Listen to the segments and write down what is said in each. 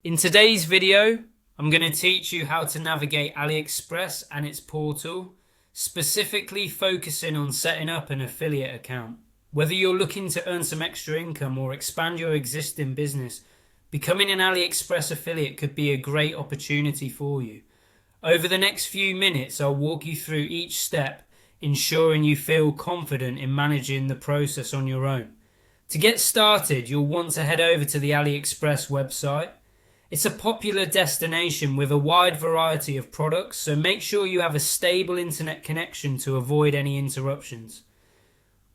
In today's video, I'm going to teach you how to navigate AliExpress and its portal, specifically focusing on setting up an affiliate account. Whether you're looking to earn some extra income or expand your existing business, becoming an AliExpress affiliate could be a great opportunity for you. Over the next few minutes, I'll walk you through each step, ensuring you feel confident in managing the process on your own. To get started, you'll want to head over to the AliExpress website. It's a popular destination with a wide variety of products, so make sure you have a stable internet connection to avoid any interruptions.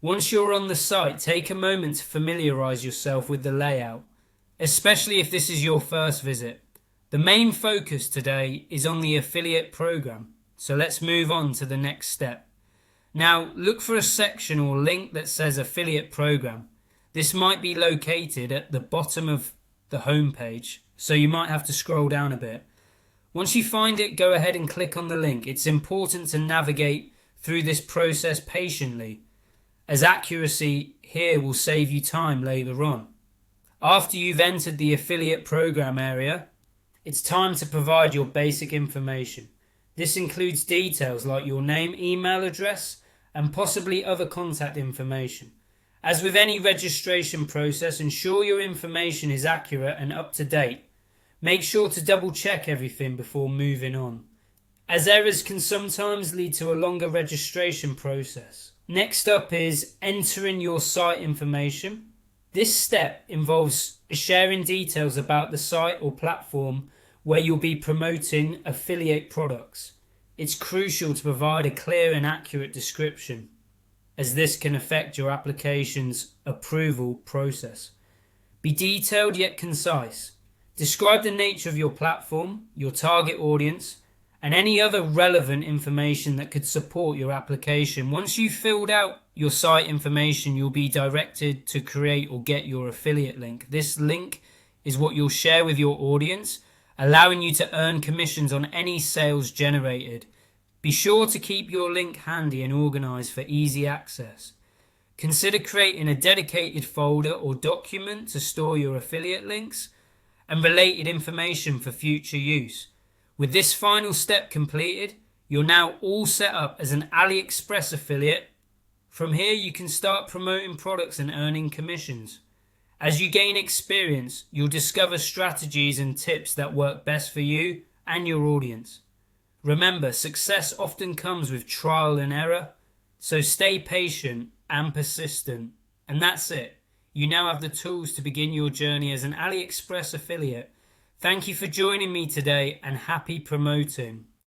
Once you're on the site, take a moment to familiarize yourself with the layout, especially if this is your first visit. The main focus today is on the affiliate program, so let's move on to the next step. Now, look for a section or link that says affiliate program. This might be located at the bottom of the home page, so you might have to scroll down a bit. Once you find it, go ahead and click on the link. It's important to navigate through this process patiently, as accuracy here will save you time later on. After you've entered the affiliate program area, it's time to provide your basic information. This includes details like your name, email address, and possibly other contact information. As with any registration process, ensure your information is accurate and up to date. Make sure to double check everything before moving on, as errors can sometimes lead to a longer registration process. Next up is entering your site information. This step involves sharing details about the site or platform where you'll be promoting affiliate products. It's crucial to provide a clear and accurate description, as this can affect your application's approval process. Be detailed yet concise. Describe the nature of your platform, your target audience, and any other relevant information that could support your application. Once you've filled out your site information, you'll be directed to create or get your affiliate link. This link is what you'll share with your audience, allowing you to earn commissions on any sales generated. Be sure to keep your link handy and organized for easy access. Consider creating a dedicated folder or document to store your affiliate links and related information for future use. With this final step completed, you're now all set up as an AliExpress affiliate. From here, you can start promoting products and earning commissions. As you gain experience, you'll discover strategies and tips that work best for you and your audience. Remember, success often comes with trial and error, so stay patient and persistent. And that's it. You now have the tools to begin your journey as an AliExpress affiliate. Thank you for joining me today and happy promoting.